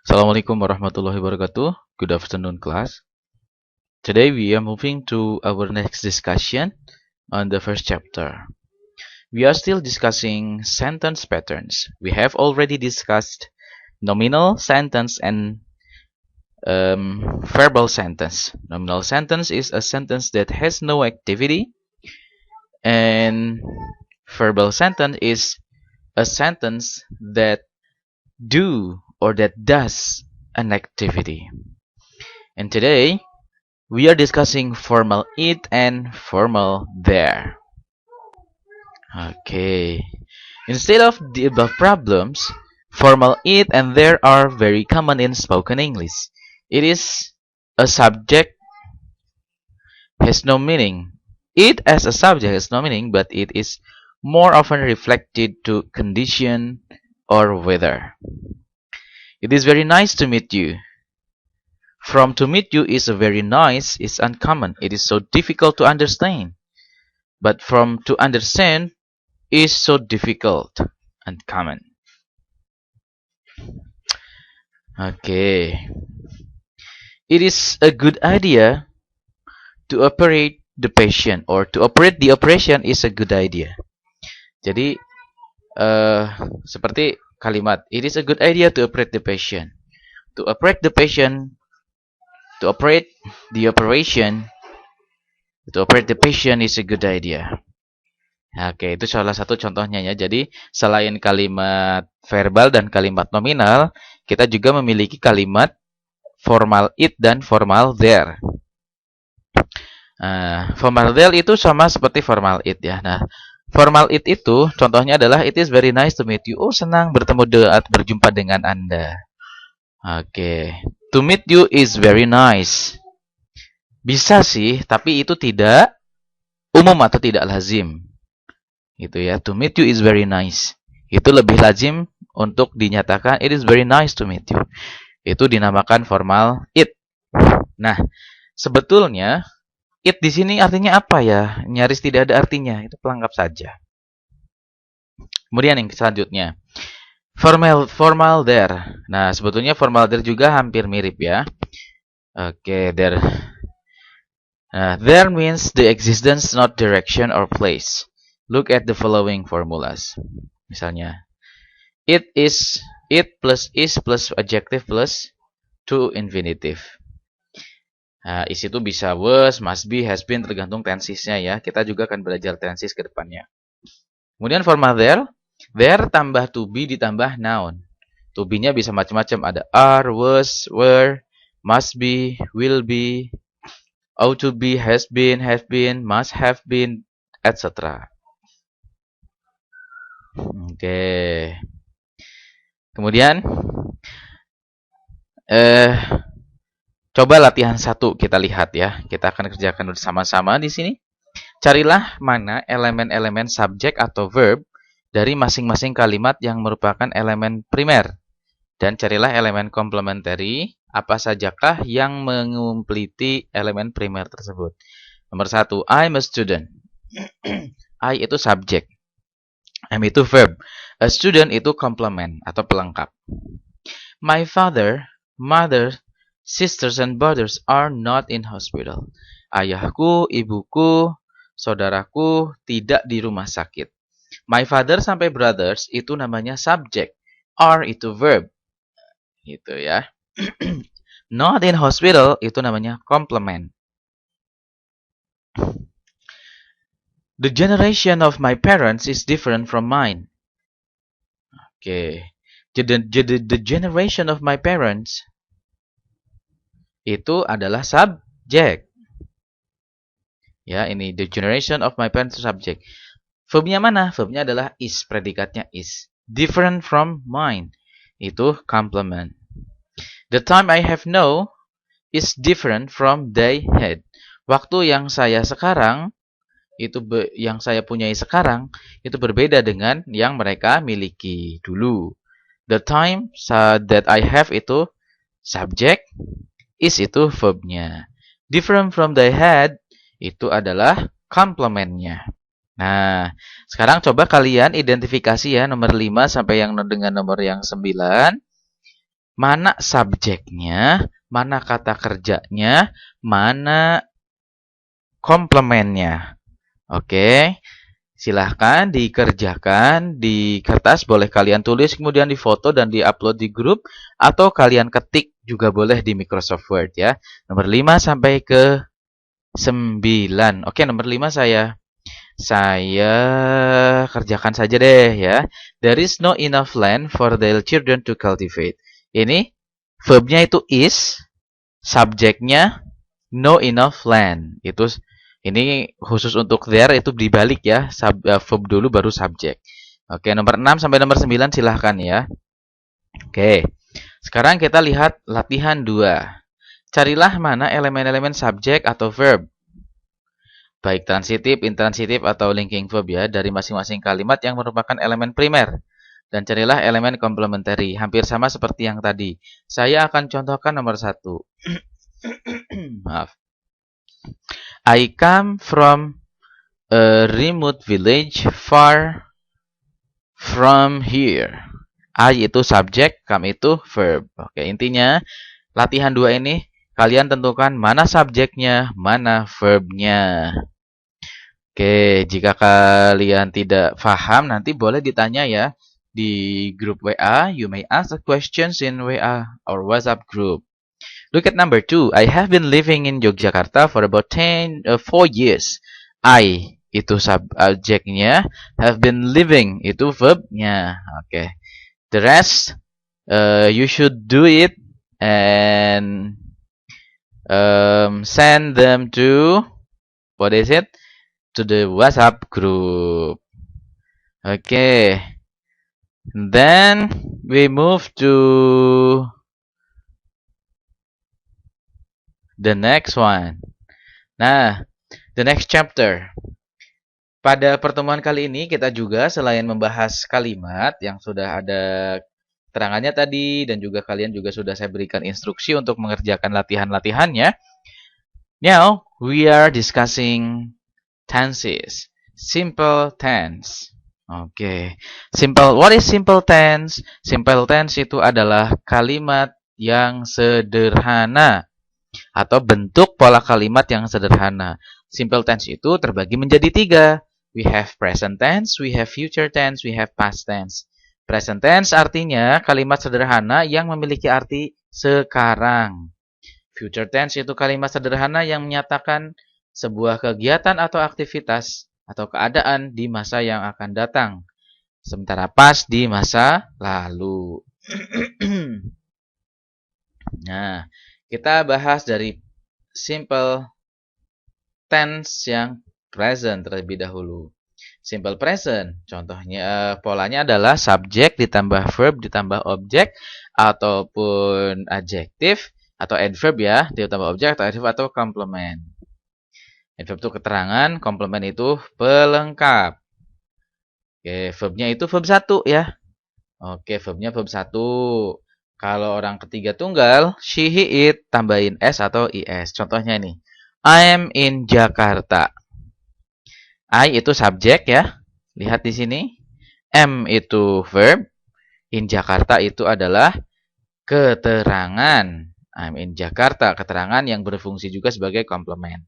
Assalamualaikum warahmatullahi wabarakatuh. Good afternoon, class. Today we are moving to our next discussion on the first chapter. We are still discussing sentence patterns. We have already discussed nominal sentence and verbal sentence. Nominal sentence is a sentence that has no activity, and verbal sentence is a sentence that do or that does an activity. And today we are discussing formal it and formal there. Okay. Instead of the above problems, formal it and there are very common in spoken English. It is a subject has no meaning. It as a subject has no meaning, but it is more often reflected to condition or weather. It is very nice to meet you. From to meet you is a very nice is uncommon. It is so difficult to understand. But from to understand is so difficult and common. Okay. It is a good idea to operate the patient, or to operate the operation is a good idea. Jadi seperti kalimat, it is a good idea to operate the patient. To operate the patient, to operate the operation, to operate the patient is a good idea. Oke, itu salah satu contohnya ya. Jadi, selain kalimat verbal dan kalimat nominal, kita juga memiliki kalimat formal it dan formal there. Formal there itu sama seperti formal it ya. Nah, formal it itu contohnya adalah it is very nice to meet you. Oh, senang berjumpa dengan Anda. Oke. To meet you is very nice. Bisa sih, tapi itu tidak umum atau tidak lazim. Gitu ya. To meet you is very nice. Itu lebih lazim untuk dinyatakan it is very nice to meet you. Itu dinamakan formal it. Nah, sebetulnya it di sini artinya apa ya? Nyaris tidak ada artinya. Itu pelengkap saja. Kemudian yang selanjutnya, formal there. Nah, sebetulnya formal there juga hampir mirip ya. Oke, there. There means the existence, not direction or place. Look at the following formulas. Misalnya, it plus is plus adjective plus to infinitive. Nah, is itu bisa was, must be, has been, tergantung tensesnya ya. Kita juga akan belajar tenses ke depannya. Kemudian formal there tambah to be ditambah noun. To be-nya bisa macam-macam. Ada are, was, were, must be, will be, ought to be, has been, have been, must have been, etc. Oke. Kemudian coba latihan 1 kita lihat ya. Kita akan kerjakan bersama-sama di sini. Carilah mana elemen-elemen subjek atau verb dari masing-masing kalimat yang merupakan elemen primer. Dan carilah elemen komplementari, apa sajakah yang mengumpliti elemen primer tersebut. Nomor 1, I'm a student. I itu subjek. Am itu verb. A student itu komplement atau pelengkap. My father, mother, sisters and brothers are not in hospital. Ayahku, ibuku, saudaraku tidak di rumah sakit. My father sampai brothers itu namanya subjek. Are itu verb. Gitu ya. Not in hospital itu namanya complement. The generation of my parents is different from mine. Oke. The generation of my parents itu adalah subjek. Ya, ini the generation of my parents subjek. Verbnya mana? Verbnya adalah is, predikatnya is. Different from mine. Itu complement. The time I have now is different from they had. Waktu yang saya sekarang yang saya punyai sekarang itu berbeda dengan yang mereka miliki dulu. The time that I have itu subjek, is itu verbnya. Different from they had itu adalah complementnya. Nah, sekarang coba kalian identifikasi ya nomor 5 sampai yang dengan nomor yang 9. mana subjeknya, mana kata kerjanya, mana komplemennya. Oke, silahkan dikerjakan di kertas, boleh kalian tulis, kemudian difoto dan diupload di grup, atau kalian ketik juga boleh di Microsoft Word ya. Nomor 5 sampai ke 9. Oke, nomor 5 saya kerjakan saja deh ya. There is no enough land for the children to cultivate. Ini verbnya itu is, subjeknya no enough land. Ini khusus untuk there, itu dibalik ya. Verb dulu baru subjek. Oke, nomor 6 sampai nomor 9 silahkan ya. Oke. Sekarang kita lihat latihan 2. Carilah mana elemen-elemen subjek atau verb, baik transitif, intransitif, atau linking verb ya, dari masing-masing kalimat yang merupakan elemen primer. Dan carilah elemen komplementari, hampir sama seperti yang tadi. Saya akan contohkan nomor 1. Maaf. I come from a remote village far from here. I itu subjek, come itu verb. Oke, intinya latihan 2 ini kalian tentukan mana subjeknya, mana verbnya. Oke, jika kalian tidak paham nanti boleh ditanya ya di grup WA. You may ask the questions in WA or WhatsApp group. Look at number 2. I have been living in Yogyakarta for about 4 years. I itu subjeknya, have been living itu verbnya. Oke. The rest you should do it and send them to, what is it? To the WhatsApp group. Okay. Then we move to the next one. Nah, the next chapter. Pada pertemuan kali ini kita juga selain membahas kalimat yang sudah ada keterangannya tadi dan juga kalian juga sudah saya berikan instruksi untuk mengerjakan latihan-latihannya. Now, we are discussing tenses. Simple tense. Oke. Simple. What is simple tense? Simple tense itu adalah kalimat yang sederhana atau bentuk pola kalimat yang sederhana. Simple tense itu terbagi menjadi 3. We have present tense, we have future tense, we have past tense. Present tense artinya kalimat sederhana yang memiliki arti sekarang. Future tense itu kalimat sederhana yang menyatakan sebuah kegiatan atau aktivitas atau keadaan di masa yang akan datang. Sementara past di masa lalu. Nah, kita bahas dari simple tense yang present terlebih dahulu. Simple present, contohnya polanya adalah subjek ditambah verb ditambah objek ataupun adjektif atau adverb ya, ditambah objek atau adverb atau complement. Adverb itu keterangan, komplement itu pelengkap. Oke, verbnya itu verb 1 ya. Oke, verbnya verb 1. Kalau orang ketiga tunggal, she, he, it, tambahin s atau is. Contohnya ini, I am in Jakarta. I itu subjek ya. Lihat di sini. M itu verb. In Jakarta itu adalah keterangan. I'm in Jakarta, keterangan yang berfungsi juga sebagai komplement.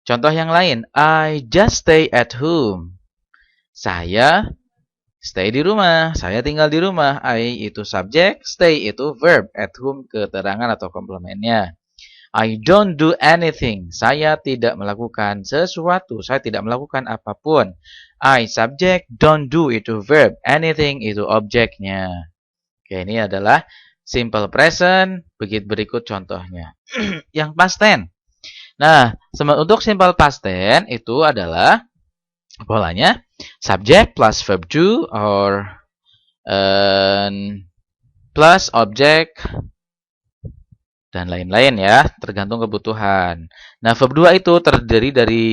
Contoh yang lain, I just stay at home. Saya stay di rumah, saya tinggal di rumah. I itu subjek, stay itu verb, at home keterangan atau komplementnya. I don't do anything. Saya tidak melakukan sesuatu, saya tidak melakukan apapun. I subjek, don't do itu verb, anything itu objeknya. Oke, ini adalah simple present, begitu berikut contohnya. Yang past tense. Nah, untuk simple past tense itu adalah polanya subject plus verb to or plus object dan lain-lain ya, tergantung kebutuhan. Nah, verb 2 itu terdiri dari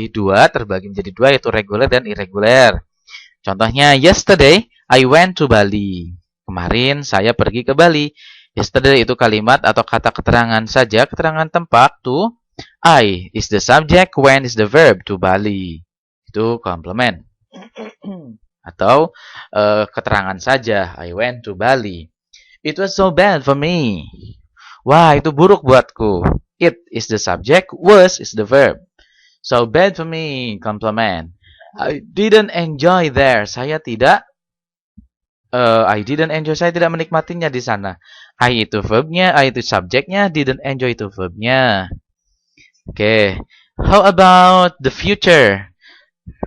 2, terbagi menjadi 2 yaitu reguler dan irregular. Contohnya, yesterday I went to Bali. Kemarin saya pergi ke Bali. Yesterday itu kalimat atau kata keterangan saja, keterangan tempat to. I is the subject, when is the verb, to Bali. Itu komplement. Atau keterangan saja, I went to Bali. It was so bad for me. Wah, itu buruk buatku. It is the subject, was is the verb. So bad for me, complement. I didn't enjoy there. I didn't enjoy. Saya tidak menikmatinya di sana. I itu verbnya, I itu subjeknya, didn't enjoy itu verbnya. Oke. How about the future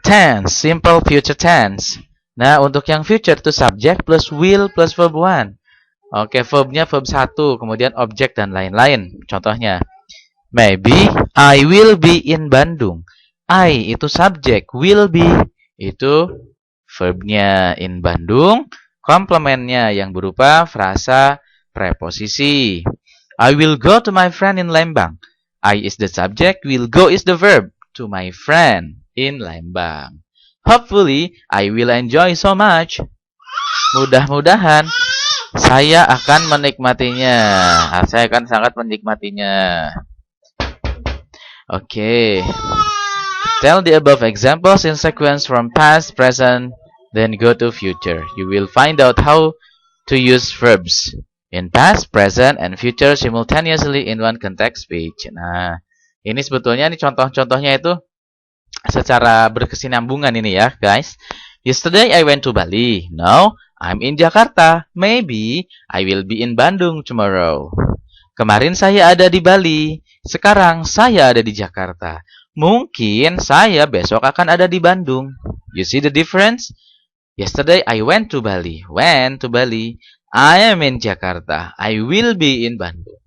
tense? Simple future tense. Nah, untuk yang future itu subject plus will plus verb one. Oke, verbnya verb 1, kemudian objek dan lain-lain. Contohnya, maybe I will be in Bandung. I itu subjek, will be itu verbnya in Bandung, komplemennya yang berupa frasa preposisi. I will go to my friend in Lembang. I is the subject, will go is the verb to my friend in Lembang. Hopefully, I will enjoy so much. Mudah-mudahan saya akan menikmatinya. Saya akan sangat menikmatinya. Oke. Tell the above examples in sequence from past, present, then go to future. You will find out how to use verbs in past, present, and future simultaneously in one context speech. Nah, ini sebetulnya nih contoh-contohnya itu secara berkesinambungan ini ya, guys. Yesterday I went to Bali. Now I'm in Jakarta. Maybe I will be in Bandung tomorrow. Kemarin saya ada di Bali. Sekarang saya ada di Jakarta. Mungkin saya besok akan ada di Bandung. You see the difference? Yesterday I went to Bali. Went to Bali. I am in Jakarta. I will be in Bandung.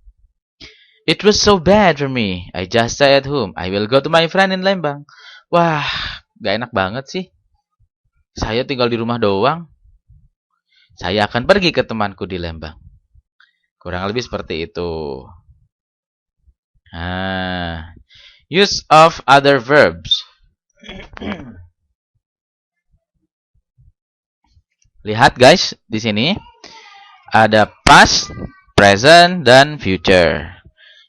It was so bad for me. I just stay at home. I will go to my friend in Lembang. Wah, gak enak banget sih. Saya tinggal di rumah doang. Saya akan pergi ke temanku di Lembang. Kurang lebih seperti itu. Use of other verbs. Lihat guys, di sini ada past, present, dan future.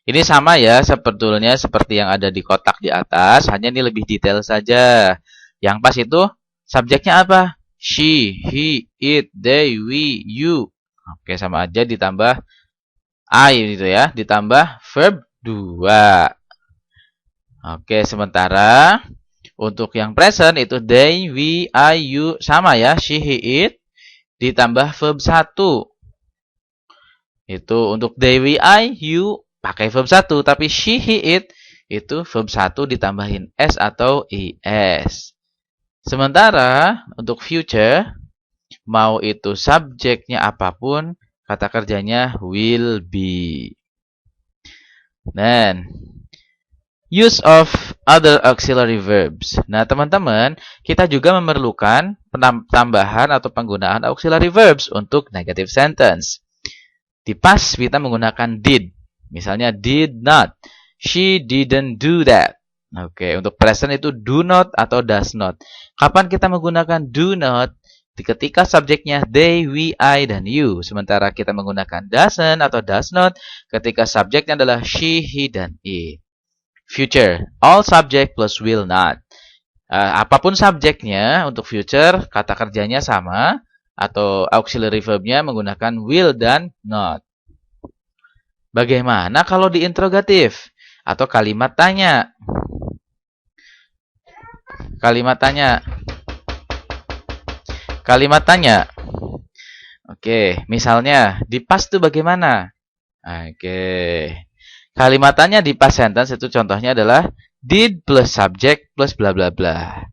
Ini sama ya, sebetulnya seperti yang ada di kotak di atas, hanya ini lebih detail saja. Yang pas itu subjeknya apa? She, he, it, they, we, you. Oke, sama aja ditambah I gitu ya, ditambah verb 2. Oke, sementara untuk yang present itu they, we, I, you sama ya, she, he, it ditambah verb 1. Itu untuk they, we, I, you pakai verb 1, tapi she, he, it itu verb 1 ditambahin s atau is. Sementara untuk future, mau itu subjeknya apapun, kata kerjanya will be. Dan use of other auxiliary verbs. Nah, teman-teman, kita juga memerlukan tambahan atau penggunaan auxiliary verbs untuk negative sentence. Di past kita menggunakan did. Misalnya did not. She didn't do that. Oke, untuk present itu do not atau does not. Kapan kita menggunakan do not? Ketika subjeknya they, we, I, dan you. Sementara kita menggunakan doesn't atau does not ketika subjeknya adalah she, he, dan it. Future, all subject plus will not. Apapun subjeknya untuk future, kata kerjanya sama atau auxiliary verbnya menggunakan will dan not. Bagaimana kalau di interrogatif atau kalimat tanya? Kalimat tanya. Kalimat tanya. Oke, misalnya di past itu bagaimana? Oke. Kalimat tanya di past sentence itu contohnya adalah did plus subject plus bla bla bla.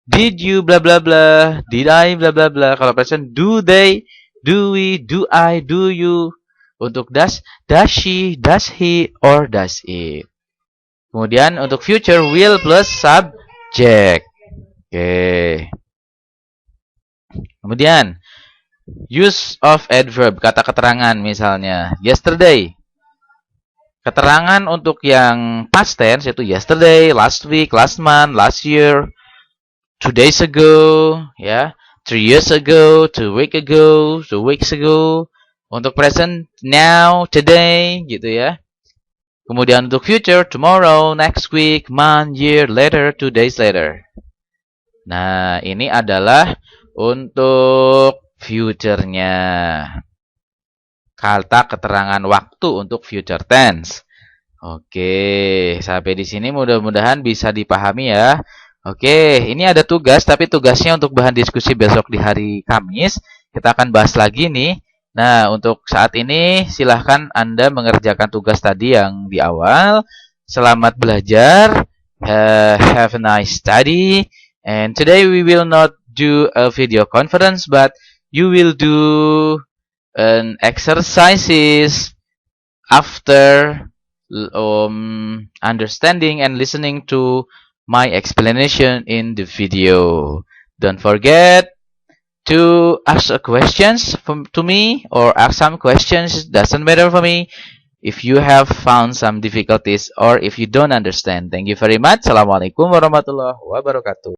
Did you bla bla bla? Did I bla bla bla? Kalau present do they, do we, do I, do you? Untuk does she, does he, or does it? Kemudian untuk future will plus subject. Oke. Kemudian use of adverb, kata keterangan misalnya yesterday. Keterangan untuk yang past tense itu yesterday, last week, last month, last year, 2 days ago, ya, 3 years ago, 2 weeks ago, 2 weeks ago. Untuk present now, today, gitu ya. Kemudian untuk future, tomorrow, next week, month, year, later, 2 days later. Nah, ini adalah untuk future-nya. kata keterangan waktu untuk future tense. Oke, sampai di sini mudah-mudahan bisa dipahami ya. Oke, ini ada tugas, tapi tugasnya untuk bahan diskusi besok di hari Kamis. Kita akan bahas lagi nih. Nah, untuk saat ini silahkan Anda mengerjakan tugas tadi yang di awal. Selamat belajar. Have a nice study. And today we will not do a video conference, but you will do an exercises after understanding and listening to my explanation in the video. Don't forget to ask questions to me or ask some questions. Doesn't matter for me if you have found some difficulties or if you don't understand. Thank you very much. Assalamualaikum warahmatullahi wabarakatuh.